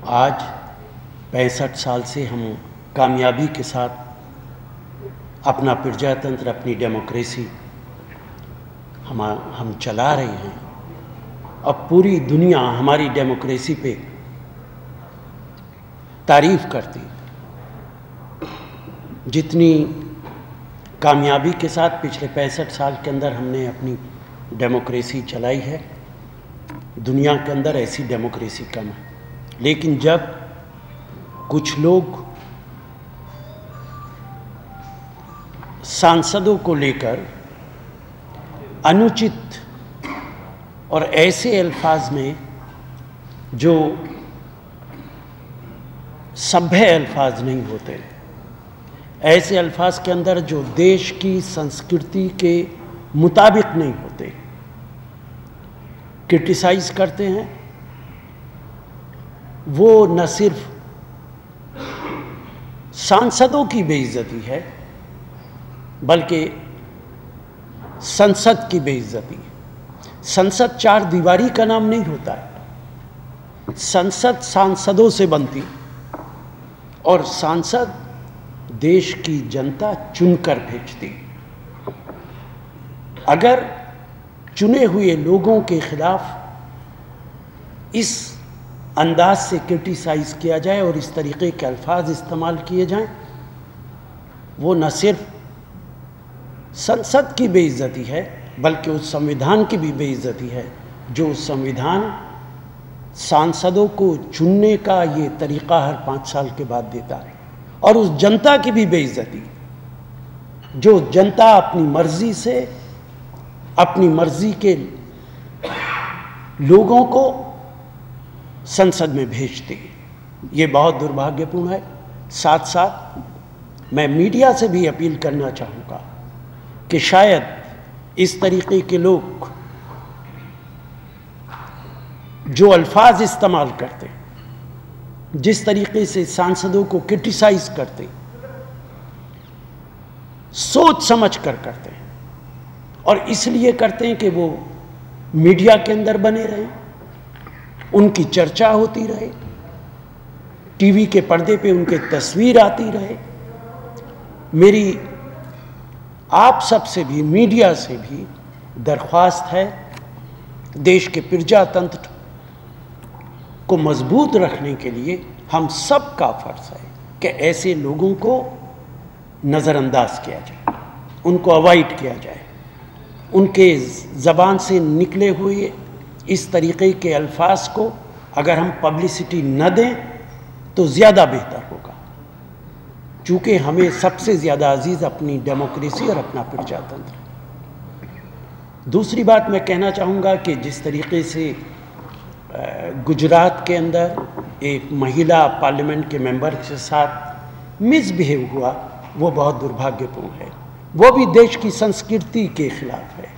आज 65 साल से हम कामयाबी के साथ अपना प्रजातंत्र, अपनी डेमोक्रेसी हम चला रहे हैं। अब पूरी दुनिया हमारी डेमोक्रेसी पे तारीफ करती। जितनी कामयाबी के साथ पिछले 65 साल के अंदर हमने अपनी डेमोक्रेसी चलाई है, दुनिया के अंदर ऐसी डेमोक्रेसी कम है। लेकिन जब कुछ लोग सांसदों को लेकर अनुचित और ऐसे अल्फाज में जो सभ्य अल्फाज नहीं होते, ऐसे अल्फाज के अंदर जो देश की संस्कृति के मुताबिक नहीं होते, क्रिटिसाइज करते हैं, वो न सिर्फ सांसदों की बेइज्जती है बल्कि संसद की बेइज्जती है। संसद चार दीवारी का नाम नहीं होता है। संसद सांसदों से बनती और सांसद देश की जनता चुनकर भेजती। अगर चुने हुए लोगों के खिलाफ इस अंदाज से क्रिटिसाइज किया जाए और इस तरीके के अल्फाज इस्तेमाल किए जाएं, वो न सिर्फ संसद की बेइज्जती है बल्कि उस संविधान की भी बेइज्जती है जो संविधान सांसदों को चुनने का ये तरीका हर 5 साल के बाद देता है, और उस जनता की भी बेइज्जती जो जनता अपनी मर्जी से, अपनी मर्जी के लोगों को संसद में भेजती। ये बहुत दुर्भाग्यपूर्ण है। साथ साथ मैं मीडिया से भी अपील करना चाहूँगा कि शायद इस तरीके के लोग जो अल्फाज इस्तेमाल करते, जिस तरीके से सांसदों को क्रिटिसाइज करते, सोच समझ कर करते हैं और इसलिए करते हैं कि वो मीडिया के अंदर बने रहें, उनकी चर्चा होती रहे, टीवी के पर्दे पे उनकी तस्वीर आती रहे। मेरी आप सब से भी, मीडिया से भी दरख्वास्त है, देश के प्रजातंत्र को मजबूत रखने के लिए हम सब का फर्ज है कि ऐसे लोगों को नज़रअंदाज किया जाए, उनको अवॉइड किया जाए। उनके ज़बान से निकले हुए इस तरीके के अल्फाज को अगर हम पब्लिसिटी न दें तो ज़्यादा बेहतर होगा, चूँकि हमें सबसे ज़्यादा अजीज़ अपनी डेमोक्रेसी और अपना प्रजातंत्र। दूसरी बात मैं कहना चाहूँगा कि जिस तरीके से गुजरात के अंदर एक महिला पार्लियामेंट के मेंबर के साथ मिसबिहेव हुआ, वो बहुत दुर्भाग्यपूर्ण है। वो भी देश की संस्कृति के खिलाफ है।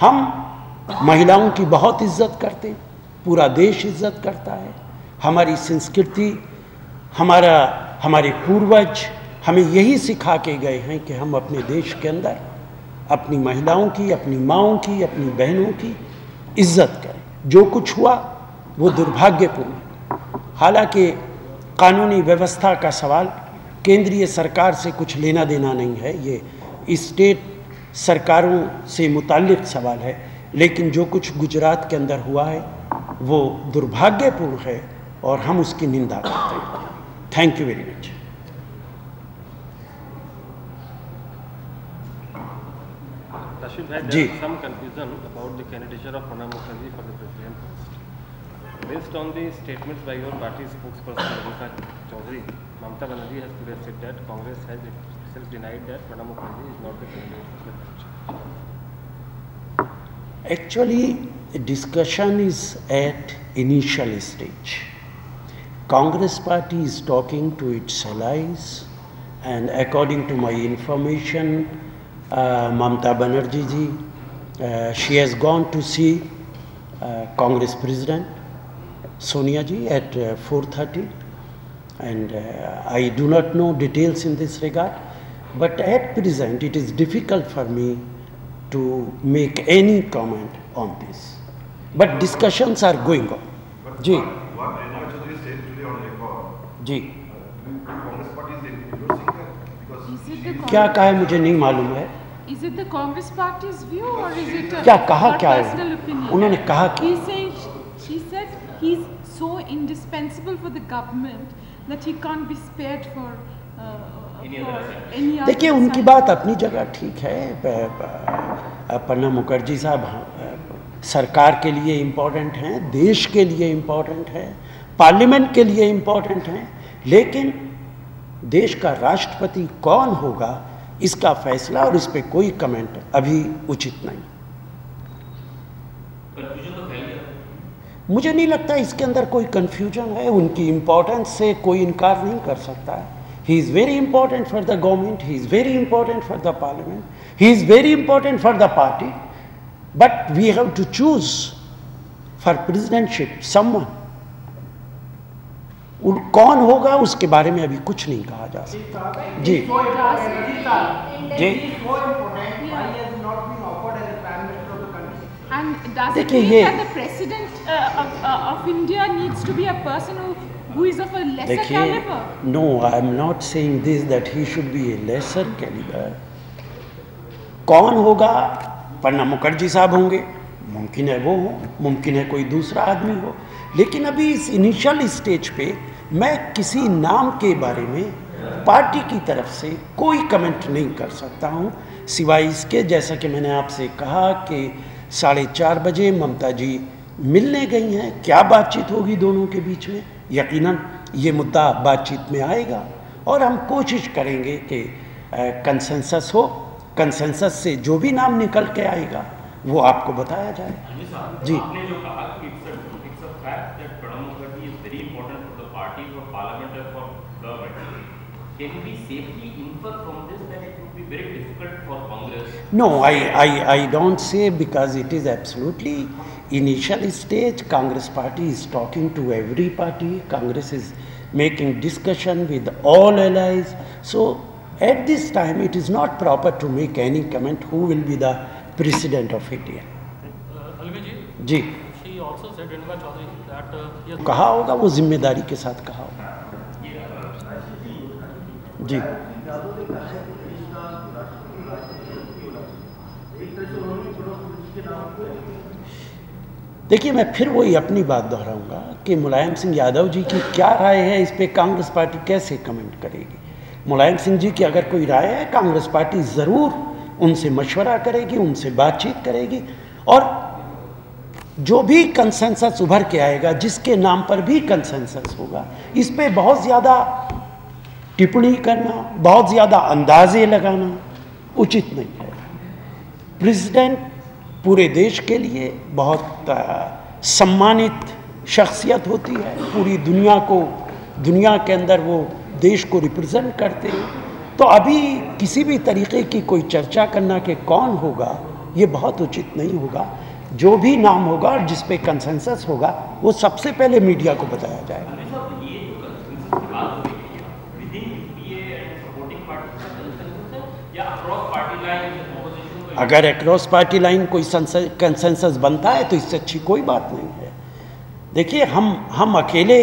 हम महिलाओं की बहुत इज्जत करते, पूरा देश इज्जत करता है। हमारी संस्कृति, हमारे पूर्वज हमें यही सिखा के गए हैं कि हम अपने देश के अंदर अपनी महिलाओं की, अपनी माँओं की, अपनी बहनों की इज्जत करें। जो कुछ हुआ वो दुर्भाग्यपूर्ण है। हालांकि कानूनी व्यवस्था का सवाल केंद्रीय सरकार से कुछ लेना देना नहीं है, ये स्टेट सरकारों से मुताल्लिक सवाल है। लेकिन जो कुछ गुजरात के अंदर हुआ है वो दुर्भाग्यपूर्ण है और हम उसकी निंदा करते हैं। Thank you very much. जी, some confusion about the candidature of Pranab Mukherjee for the president post. Based on the statements by your party spokesperson Radhika Chaudhary, Mamata Banerjee has today said that Congress has itself denied that Pranab Mukherjee is not the candidate for the election. Actually, discussion is at initial stage. Congress party is talking to its allies, and according to my information, Mamata Banerjee ji, she has gone to see Congress President Sonia ji at 4:30, and I do not know details in this regard, but at present it is difficult for me to make any comment on this. But discussions are going on. But Ji. what Radhika Chaudhary said today on जी Congress party is endorsing her because Is it the क्या कहा है मुझे नहीं मालूम है। Is it the Congress Party's view or is it क्या कहा her क्या personal है opinion? उन्होंने कहा क्या? He's saying, she said he's so indispensable for the government that he can't be spared for any other. देखिए उनकी side. बात अपनी जगह ठीक है। प्रणब मुखर्जी साहब सरकार के लिए इम्पोर्टेंट हैं, देश के लिए इम्पोर्टेंट हैं, पार्लियामेंट के लिए इम्पोर्टेंट हैं, लेकिन देश का राष्ट्रपति कौन होगा इसका फैसला और इस पे कोई कमेंट अभी उचित नहीं। मुझे नहीं लगता इसके अंदर कोई कन्फ्यूजन है, उनकी इम्पोर्टेंस से कोई इनकार नहीं कर सकता है। He is very important for the government, he is very important for the parliament, he is very important for the party, but we have to choose for presidentship someone. कौन होगा उसके बारे में अभी कुछ नहीं कहा जा सकता। जी जी And does it देखिए mean ये that the president of India needs to be a person who is of a lesser देखिए caliber? No I am not saying this that he should be a lesser calibre. कौन होगा? प्रणब मुखर्जी साहब होंगे, मुमकिन है वो हो, मुमकिन है कोई दूसरा आदमी हो, लेकिन अभी इस इनिशियल स्टेज पे मैं किसी नाम के बारे में पार्टी की तरफ से कोई कमेंट नहीं कर सकता हूँ, सिवाय इसके जैसा कि मैंने आपसे कहा कि 4:30 बजे ममता जी मिलने गई हैं। क्या बातचीत होगी दोनों के बीच में, यकीनन ये मुद्दा बातचीत में आएगा और हम कोशिश करेंगे कि कंसेंसस हो, कंसेंसस से जो भी नाम निकल के आएगा वो आपको बताया जाए। जी आपने जो कहा कि it's a fact that Pranab Mukherjee is very important for the party, for parliament and for government. Can we safely infer from this that it would be very difficult for Congress? No, I don't say, because it is absolutely initial stage. Congress party is talking to every party. Congress is making discussion with all allies. So at this time it is not proper to make any comment who will be the president of India. Ji She also said, Renuka Chaudhary, that yes, कहा होगा, वो जिम्मेदारी के साथ कहा होगा। जी देखिए मैं फिर वही अपनी बात दोहराऊंगा कि मुलायम सिंह यादव जी की क्या राय है इस पे कांग्रेस पार्टी कैसे कमेंट करेगी। मुलायम सिंह जी की अगर कोई राय है, कांग्रेस पार्टी ज़रूर उनसे मशवरा करेगी, उनसे बातचीत करेगी और जो भी कंसेंसस उभर के आएगा, जिसके नाम पर भी कंसेंसस होगा, इस पे बहुत ज़्यादा टिप्पणी करना, बहुत ज़्यादा अंदाजे लगाना उचित नहीं है। प्रेसिडेंट पूरे देश के लिए बहुत सम्मानित शख्सियत होती है, पूरी दुनिया के अंदर वो देश को रिप्रेजेंट करते हैं। तो अभी किसी भी तरीके की कोई चर्चा करना कि कौन होगा, ये बहुत उचित नहीं होगा। जो भी नाम होगा और जिस पे कंसेंसस होगा वो सबसे पहले मीडिया को बताया जाएगा। अगर अक्रॉस पार्टी लाइन कोई कंसेंसस बनता है तो इससे अच्छी कोई बात नहीं है। देखिए हम अकेले,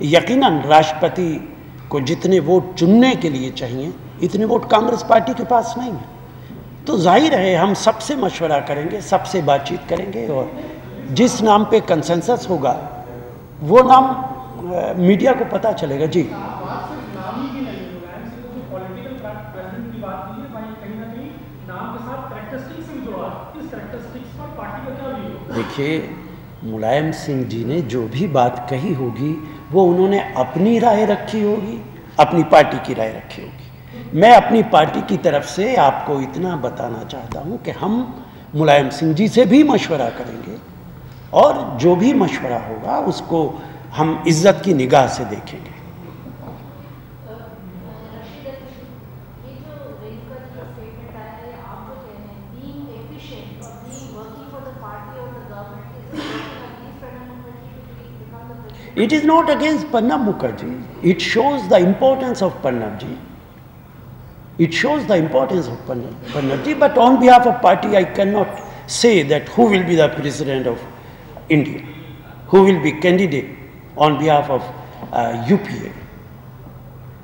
यकीनन राष्ट्रपति को जितने वोट चुनने के लिए चाहिए इतने वोट कांग्रेस पार्टी के पास नहीं है। तो जाहिर है हम सबसे मशवरा करेंगे, सबसे बातचीत करेंगे और जिस नाम पे कंसेंसस होगा वो नाम मीडिया को पता चलेगा। जी देखिए मुलायम सिंह जी ने जो भी बात कही होगी वो उन्होंने अपनी राय रखी होगी, अपनी पार्टी की राय रखी होगी। मैं अपनी पार्टी की तरफ से आपको इतना बताना चाहता हूं कि हम मुलायम सिंह जी से भी मशवरा करेंगे और जो भी मशवरा होगा उसको हम इज्जत की निगाह से देखेंगे। It is not against Pranab Mukherjee. It shows the importance of Pranab ji. It shows the importance of Pranab ji. But on behalf of party, I cannot say that who will be the president of India, who will be candidate on behalf of UPA.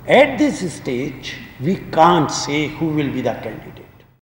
At this stage, we can't say who will be the candidate.